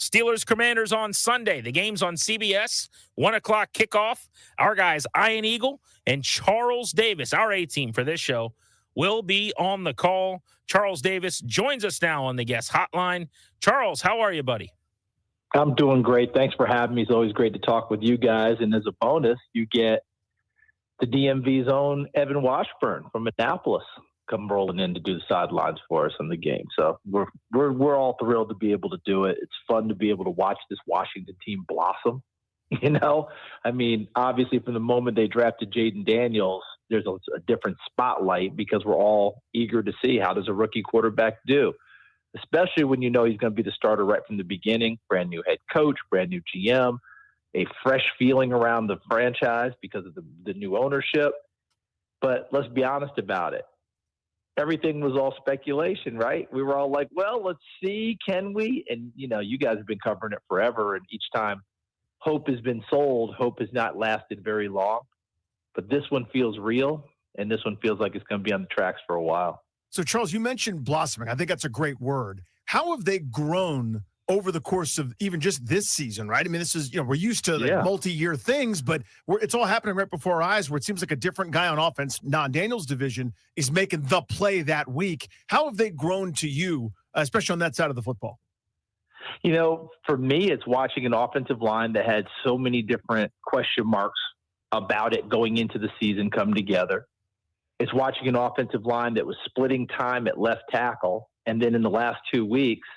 Steelers Commanders on Sunday. The game's on CBS, 1 o'clock kickoff. Our guys, Ian Eagle and Charles Davis, our A-team for this show, will be on the call. Charles Davis joins us now on the guest hotline. Charles, how are you, buddy? I'm doing great. Thanks for having me. It's always great to talk with you guys. And as a bonus, you get the DMV's own Evan Washburn from Annapolis come rolling in to do the sidelines for us in the game. So we're all thrilled to be able to do it. It's fun to be able to watch this Washington team blossom. You know, I mean, obviously from the moment they drafted Jayden Daniels, there's a different spotlight because we're all eager to see how does a rookie quarterback do, especially when you know he's going to be the starter right from the beginning. Brand new head coach, brand new GM, a fresh feeling around the franchise because of the new ownership. But let's be honest about it. Everything was all speculation, right? We were all like, well, let's see, can we? And, you know, you guys have been covering it forever. And each time hope has been sold, hope has not lasted very long. But this one feels real, and this one feels like it's going to be on the tracks for a while. So, Charles, you mentioned blossoming. I think that's a great word. How have they grown over the course of even just this season, right? I mean, this is, you know, we're used to like multi-year things, but it's all happening right before our eyes where it seems like a different guy on offense, non-Daniels division, is making the play that week. How have they grown to you, especially on that side of the football? You know, for me, it's watching an offensive line that had so many different question marks about it going into the season come together. It's watching an offensive line that was splitting time at left tackle. And then in the last 2 weeks,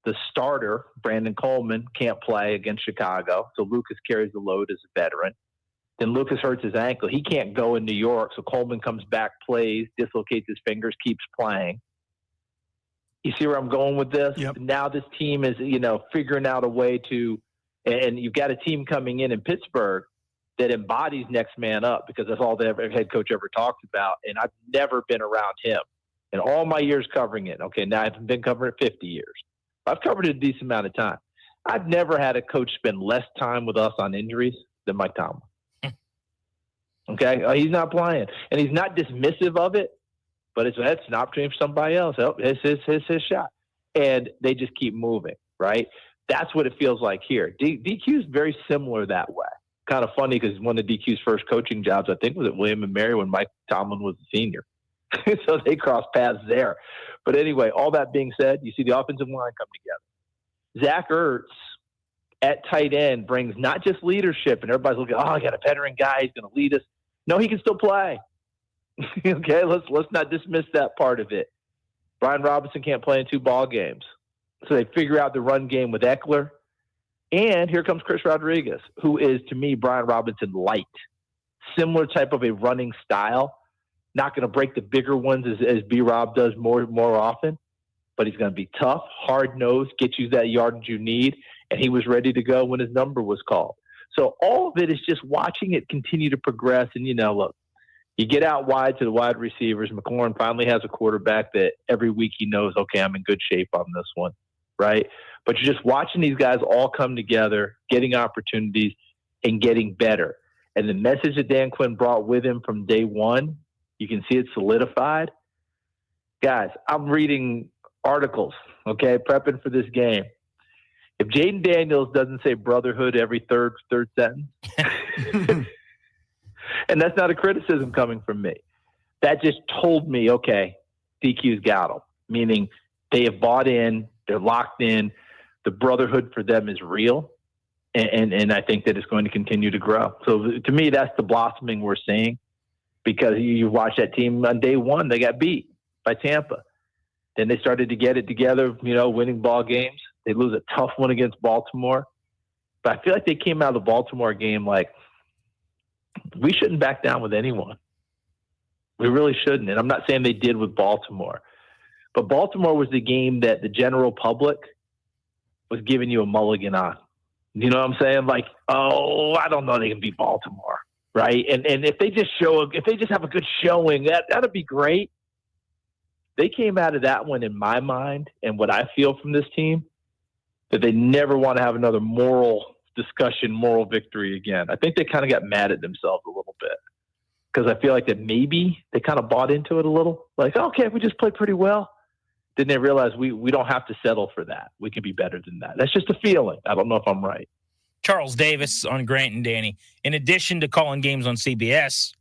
the starter, Brandon Coleman, can't play against Chicago. So Lucas carries the load as a veteran. Then Lucas hurts his ankle. He can't go in New York. So Coleman comes back, plays, dislocates his fingers, keeps playing. You see where I'm going with this? Yep. Now this team is, you know, figuring out a way to, and you've got a team coming in Pittsburgh that embodies next man up because that's all the head coach ever talks about. And I've never been around him in all my years covering it. Okay, now I haven't been covering it 50 years. I've covered it a decent amount of time. I've never had a coach spend less time with us on injuries than Mike Tomlin. Okay, he's not playing. And he's not dismissive of it, but that's an opportunity for somebody else. Oh, it's his shot. And they just keep moving, right? That's what it feels like here. DQ is very similar that way. Kind of funny because one of DQ's first coaching jobs, I think, was at William & Mary when Mike Tomlin was a senior. So they crossed paths there. But anyway, all that being said, you see the offensive line come together. Zach Ertz at tight end brings not just leadership, and everybody's looking, I got a veteran guy, he's going to lead us. No, he can still play. Okay, let's not dismiss that part of it. Brian Robinson can't play in 2 ball games. So they figure out the run game with Eckler. And here comes Chris Rodriguez, who is, to me, Brian Robinson light. Similar type of a running style. Not going to break the bigger ones as B-Rob does more often. But he's going to be tough, hard-nosed, get you that yardage you need. And he was ready to go when his number was called. So all of it is just watching it continue to progress. And, you know, look, you get out wide to the wide receivers. McLaurin finally has a quarterback that every week he knows, okay, I'm in good shape on this one, right? But you're just watching these guys all come together, getting opportunities, and getting better. And the message that Dan Quinn brought with him from day one, you can see it solidified. Guys, I'm reading articles, okay, prepping for this game. If Jayden Daniels doesn't say brotherhood every third sentence, and that's not a criticism coming from me, that just told me, okay, DQ's got them, meaning they have bought in, they're locked in, the brotherhood for them is real, and I think that it's going to continue to grow. So to me, that's the blossoming we're seeing, because you watch that team on day one, they got beat by Tampa. Then they started to get it together, you know, winning ball games. They lose a tough one against Baltimore. But I feel like they came out of the Baltimore game like, we shouldn't back down with anyone. We really shouldn't. And I'm not saying they did with Baltimore. But Baltimore was the game that the general public was giving you a mulligan on. You know what I'm saying? Like, oh, I don't know they can beat Baltimore, right? And if they just have a good showing, that'd be great. They came out of that one, in my mind, and what I feel from this team, that they never want to have another moral discussion, moral victory again. I think they kind of got mad at themselves a little bit, because I feel like that maybe they kind of bought into it a little. Like, okay, we just played pretty well. then they realize we don't have to settle for that. We can be better than that. That's just a feeling. I don't know if I'm right. Charles Davis on Grant and Danny. In addition to calling games on CBS,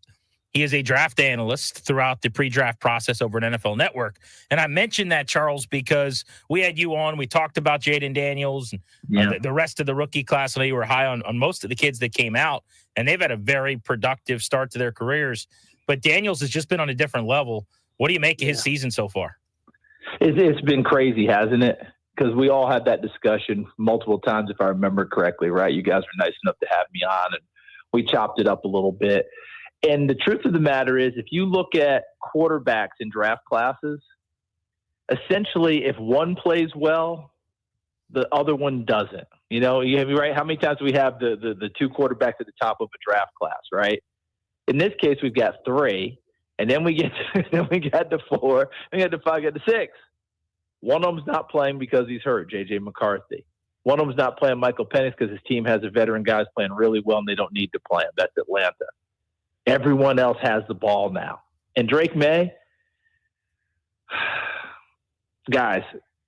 he is a draft analyst throughout the pre-draft process over at NFL Network. And I mentioned that, Charles, because we had you on. We talked about Jayden Daniels and the rest of the rookie class. I know you were high on most of the kids that came out, and they've had a very productive start to their careers. But Daniels has just been on a different level. What do you make of his season so far? It's been crazy, hasn't it? Because we all had that discussion multiple times, if I remember correctly, right? You guys were nice enough to have me on, and we chopped it up a little bit. And the truth of the matter is, if you look at quarterbacks in draft classes, essentially if one plays well, the other one doesn't. You know, right? How many times do we have the two quarterbacks at the top of a draft class, right? In this case, we've got three, and then we get to 4, and we get to 5, get to 6. One of them's not playing because he's hurt, J.J. McCarthy. One of them's not playing Michael Penix because his team has a veteran guys playing really well and they don't need to play him. That's Atlanta. Everyone else has the ball now. And Drake May, guys,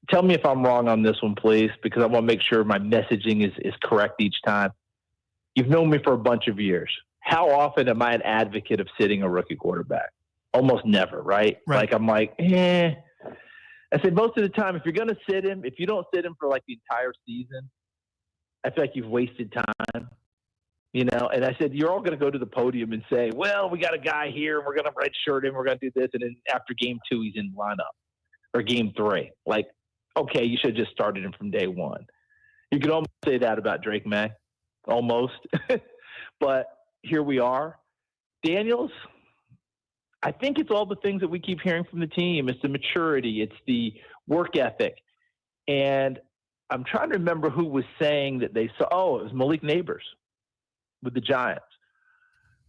tell me if I'm wrong on this one, please, because I want to make sure my messaging is correct each time. You've known me for a bunch of years. How often am I an advocate of sitting a rookie quarterback? Almost never, right? Like, I'm like, I said, most of the time, if you're going to sit him, if you don't sit him for like the entire season, I feel like you've wasted time, you know? And I said, you're all going to go to the podium and say, well, we got a guy here, we're going to redshirt him, we're going to do this. And then after game 2, he's in lineup, or game 3. Like, okay, you should have just started him from day 1. You could almost say that about Drake May, almost. But here we are. Daniels, I think it's all the things that we keep hearing from the team. It's the maturity. It's the work ethic. And I'm trying to remember who was saying that they saw. Oh, it was Malik Neighbors with the Giants.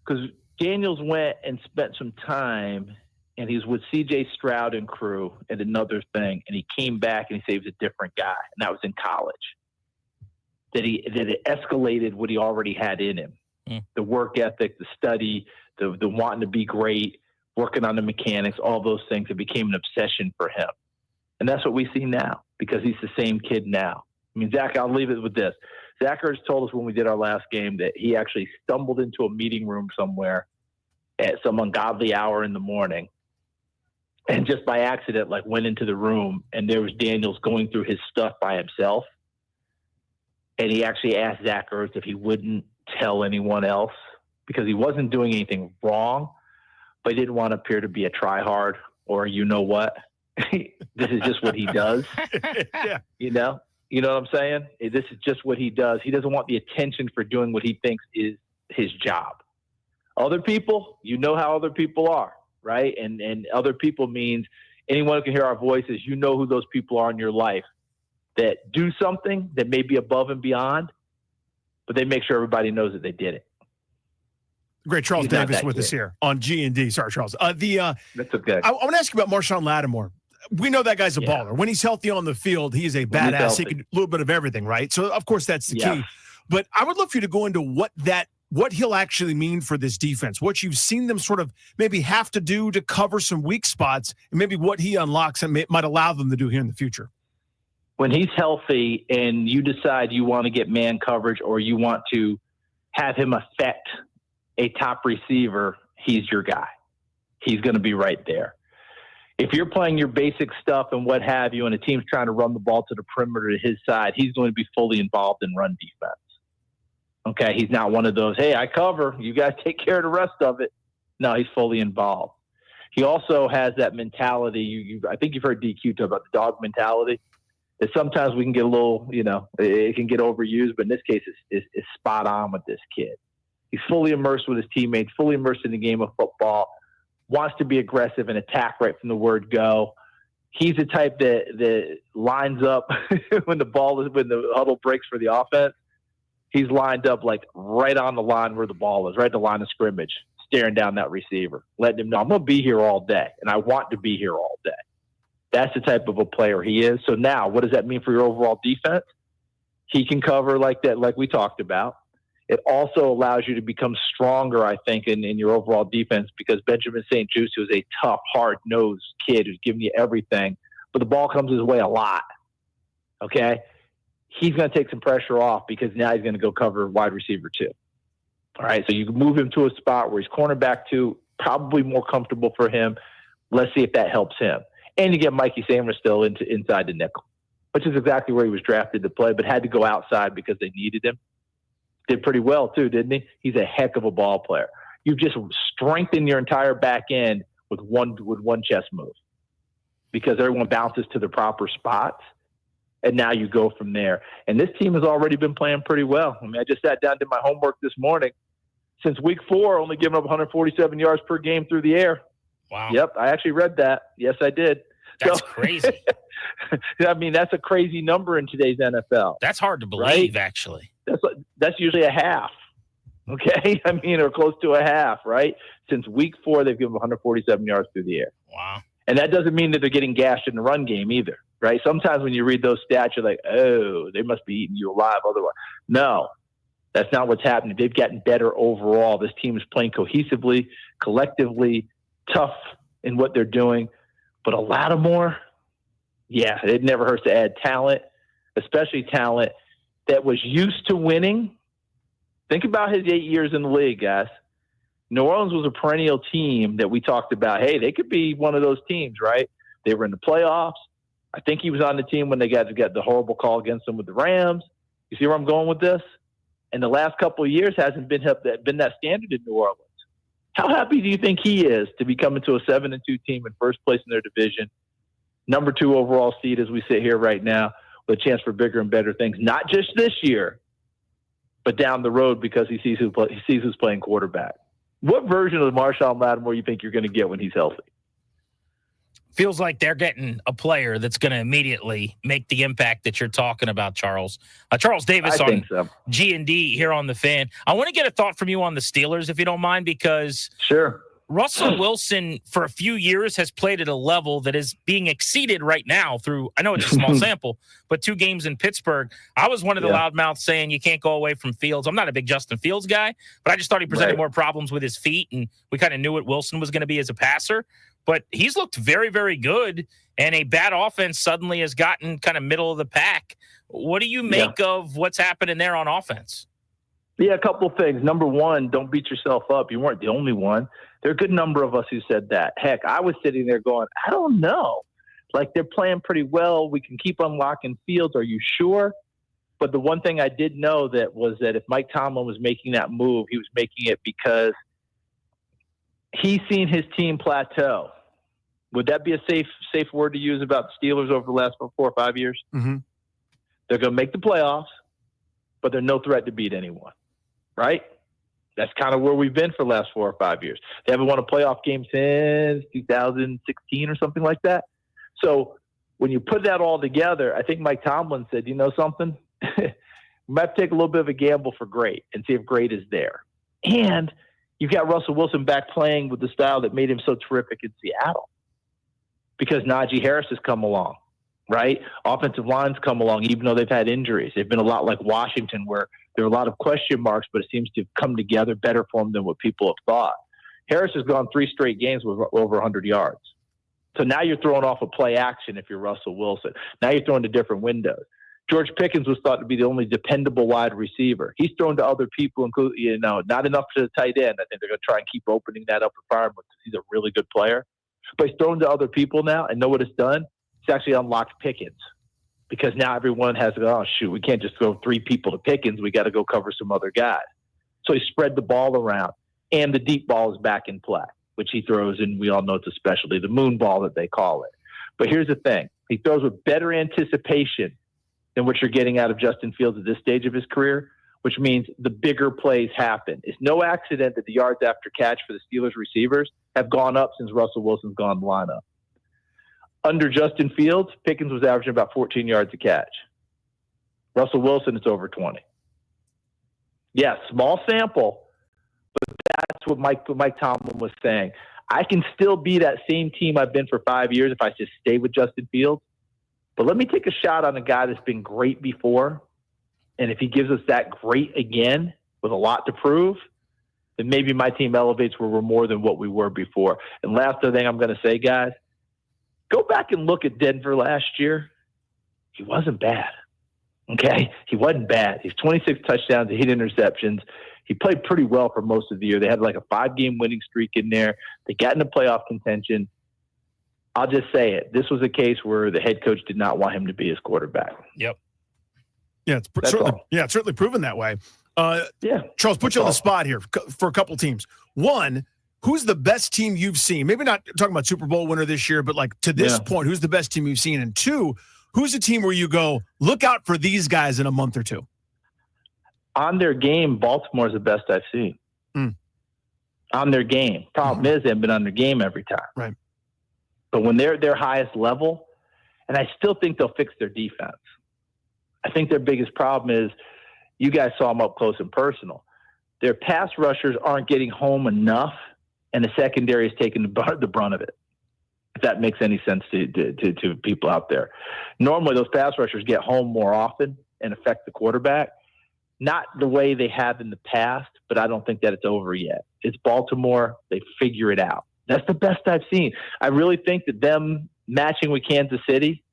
Because Daniels went and spent some time, and he was with C.J. Stroud and crew and another thing. And he came back and he said he was a different guy. And that was in college. That it escalated what he already had in him. The work ethic, the study, the wanting to be great, working on the mechanics, all those things. It became an obsession for him. And that's what we see now because he's the same kid now. I mean, Zach, I'll leave it with this. Zach Ertz told us when we did our last game that he actually stumbled into a meeting room somewhere at some ungodly hour in the morning and just by accident, like, went into the room and there was Daniels going through his stuff by himself. And he actually asked Zach Ertz if he wouldn't tell anyone else because he wasn't doing anything wrong, but he didn't want to appear to be a tryhard or you know what. This is just what he does. Yeah. You know what I'm saying? This is just what he does. He doesn't want the attention for doing what he thinks is his job. Other people, you know how other people are, right? And other people means anyone who can hear our voices, you know who those people are in your life that do something that may be above and beyond, but they make sure everybody knows that they did it. Great. Charles Davis with us here on G&D. Sorry, Charles. That's okay. I want to ask you about Marshon Lattimore. We know that guy's a baller. When he's healthy on the field, he is a badass. He can do a little bit of everything, right? So, of course, that's the key. But I would love for you to go into what he'll actually mean for this defense, what you've seen them sort of maybe have to do to cover some weak spots, and maybe what he unlocks and might allow them to do here in the future. When he's healthy and you decide you want to get man coverage or you want to have him affect a top receiver, he's your guy. He's going to be right there. If you're playing your basic stuff and what have you, and a team's trying to run the ball to the perimeter to his side, he's going to be fully involved in run defense. Okay, he's not one of those, hey, I cover, you guys take care of the rest of it. No, he's fully involved. He also has that mentality. I think you've heard DQ talk about the dog mentality. That sometimes we can get a little, it can get overused, but in this case, it's spot on with this kid. He's fully immersed with his teammates, fully immersed in the game of football, wants to be aggressive and attack right from the word go. He's the type that lines up when the huddle breaks for the offense. He's lined up like right on the line where the ball is, right at the line of scrimmage, staring down that receiver, letting him know, I'm going to be here all day, and I want to be here all day. That's the type of a player he is. So now, what does that mean for your overall defense? He can cover like that, like we talked about. It also allows you to become stronger, I think, in your overall defense because Benjamin St. Juste is a tough, hard-nosed kid who's giving you everything, but the ball comes his way a lot. Okay? He's going to take some pressure off because now he's going to go cover wide receiver 2. All right, so you move him to a spot where he's cornerback 2, probably more comfortable for him. Let's see if that helps him. And you get Mikey Sanders still inside the nickel, which is exactly where he was drafted to play, but had to go outside because they needed him. Did pretty well, too, didn't he? He's a heck of a ball player. You've just strengthened your entire back end with one chess move because everyone bounces to the proper spots, and now you go from there. And this team has already been playing pretty well. I mean, I just sat down, did my homework this morning. Since week 4, only giving up 147 yards per game through the air. Wow. Yep, I actually read that. Yes, I did. That's crazy. I mean, that's a crazy number in today's NFL. That's hard to believe, right? Actually. That's usually a half, okay? I mean, or close to a half, right? Since week 4, they've given 147 yards through the air. Wow. And that doesn't mean that they're getting gashed in the run game either, right? Sometimes when you read those stats, you're like, oh, they must be eating you alive otherwise. No, that's not what's happening. They've gotten better overall. This team is playing cohesively, collectively, tough in what they're doing. But a Lattimore, yeah, it never hurts to add talent, especially talent that was used to winning. Think about his 8 years in the league, guys. New Orleans was a perennial team that we talked about. Hey, they could be one of those teams, right? They were in the playoffs. I think he was on the team when they got the horrible call against them with the Rams. You see where I'm going with this? And the last couple of years hasn't been that standard in New Orleans. How happy do you think he is to be coming to a 7-2 team in first place in their division, number 2 overall seed as we sit here right now, with a chance for bigger and better things, not just this year, but down the road because he sees who's playing quarterback. What version of Marshon Lattimore you think you're going to get when he's healthy? Feels like they're getting a player that's going to immediately make the impact that you're talking about, Charles. Charles Davis on G&D here on The Fan. I want to get a thought from you on the Steelers, if you don't mind, because sure. Russell Wilson for a few years has played at a level that is being exceeded right now through, I know it's a small sample, but 2 games in Pittsburgh. I was one of the loudmouths saying you can't go away from Fields. I'm not a big Justin Fields guy, but I just thought he presented more problems with his feet, and we kind of knew what Wilson was going to be as a passer. But he's looked very, very good, and a bad offense suddenly has gotten kind of middle of the pack. What do you make of what's happening there on offense? Yeah, a couple of things. Number one, don't beat yourself up. You weren't the only one. There are a good number of us who said that. Heck, I was sitting there going, I don't know. Like, they're playing pretty well. We can keep unlocking Fields. Are you sure? But the one thing I did know was that if Mike Tomlin was making that move, he was making it because he's seen his team plateau. Would that be a safe word to use about the Steelers over the last 4 or 5 years? Mm-hmm. They're going to make the playoffs, but they're no threat to beat anyone, right? That's kind of where we've been for the last 4 or 5 years. They haven't won a playoff game since 2016 or something like that. So when you put that all together, I think Mike Tomlin said, you know something? We might have to take a little bit of a gamble for great and see if great is there. And you've got Russell Wilson back playing with the style that made him so terrific in Seattle because Najee Harris has come along, right? Offensive line's come along, even though they've had injuries. They've been a lot like Washington where there are a lot of question marks, but it seems to have come together better for them than what people have thought. Harris has gone 3 straight games with over 100 yards. So now you're throwing off a play action if you're Russell Wilson. Now you're throwing to different windows. George Pickens was thought to be the only dependable wide receiver. He's thrown to other people, including, not enough to the tight end. I think they're going to try and keep opening that up for Fireman because he's a really good player. But he's thrown to other people now, and know what it's done? It's actually unlocked Pickens because now everyone has to go, oh, shoot, we can't just throw 3 people to Pickens. We got to go cover some other guys. So he spread the ball around, and the deep ball is back in play, which he throws, and we all know it's a specialty, the moon ball that they call it. But here's the thing. He throws with better anticipation than what you're getting out of Justin Fields at this stage of his career, which means the bigger plays happen. It's no accident that the yards after catch for the Steelers receivers have gone up since Russell Wilson's gone in the lineup. Under Justin Fields, Pickens was averaging about 14 yards a catch. Russell Wilson, it's over 20. Yeah, small sample, but that's what Mike Tomlin was saying. I can still be that same team I've been for 5 years if I just stay with Justin Fields. But let me take a shot on a guy that's been great before. And if he gives us that great again with a lot to prove, then maybe my team elevates where we're more than what we were before. And last thing I'm going to say, guys, Go back and look at Denver last year. He wasn't bad. Okay? He wasn't bad. He's 26 touchdowns, 8 interceptions. He played pretty well for most of the year. They had like a 5-game winning streak in there. They got into playoff contention. I'll just say it. This was a case where the head coach did not want him to be his quarterback. Yep. Yeah, it's certainly proven that way. Charles, put you on the spot here for a couple teams. One, who's the best team you've seen? Maybe not talking about Super Bowl winner this year, but like to this point, who's the best team you've seen? And two, who's a team where you go, look out for these guys in a month or two? On their game, Baltimore's the best I've seen. On their game. Problem is, they haven't been on their game every time. Right. But when they're at their highest level, and I still think they'll fix their defense. I think their biggest problem is, you guys saw them up close and personal. Their pass rushers aren't getting home enough, and the secondary is taking the brunt of it, if that makes any sense to people out there. Normally, those pass rushers get home more often and affect the quarterback. Not the way they have in the past, but I don't think that it's over yet. It's Baltimore. They figure it out. That's the best I've seen. I really think that them matching with Kansas City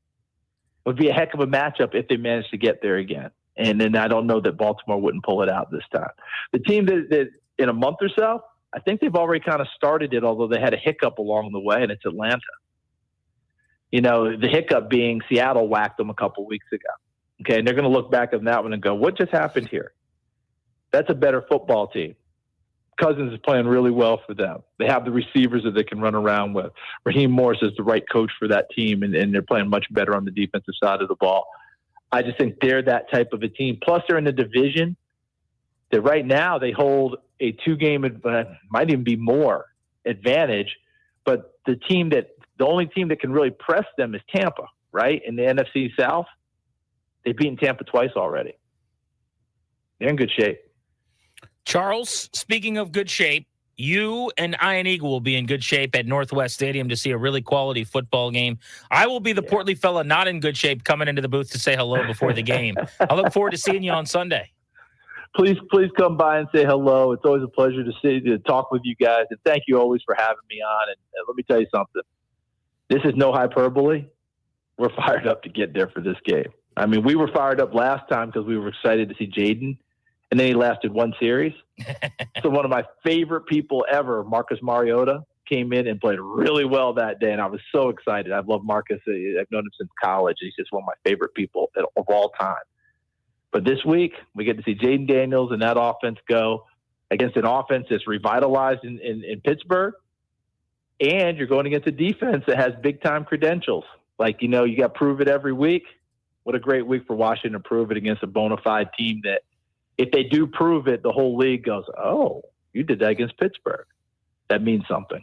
would be a heck of a matchup if they managed to get there again. And then I don't know that Baltimore wouldn't pull it out this time. The team that in a month or so, I think they've already kind of started it, although they had a hiccup along the way, and it's Atlanta. You know, the hiccup being Seattle whacked them a couple weeks ago. Okay, and they're going to look back on that one and go, what just happened here? That's a better football team. Cousins is playing really well for them. They have the receivers that they can run around with. Raheem Morris is the right coach for that team, and they're playing much better on the defensive side of the ball. I just think they're that type of a team. Plus, they're in the division that right now they hold a 2-game, might even be more, advantage. But the only team that can really press them is Tampa, right? In the NFC South, they've beaten Tampa twice already. They're in good shape. Charles, speaking of good shape, you and Ian Eagle will be in good shape at Northwest Stadium to see a really quality football game. I will be the portly fella not in good shape coming into the booth to say hello before the game. I look forward to seeing you on Sunday. Please come by and say hello. It's always a pleasure to talk with you guys. And thank you always for having me on. And let me tell you something. This is no hyperbole. We're fired up to get there for this game. I mean, we were fired up last time because we were excited to see Jayden. And then he lasted one series. So one of my favorite people ever, Marcus Mariota, came in and played really well that day. And I was so excited. I've loved Marcus. I've known him since college. He's just one of my favorite people of all time. But this week, we get to see Jayden Daniels and that offense go against an offense that's revitalized in Pittsburgh. And you're going against a defense that has big-time credentials. Like, you got to prove it every week. What a great week for Washington to prove it against a bona fide team that, if they do prove it, the whole league goes, oh, you did that against Pittsburgh. That means something.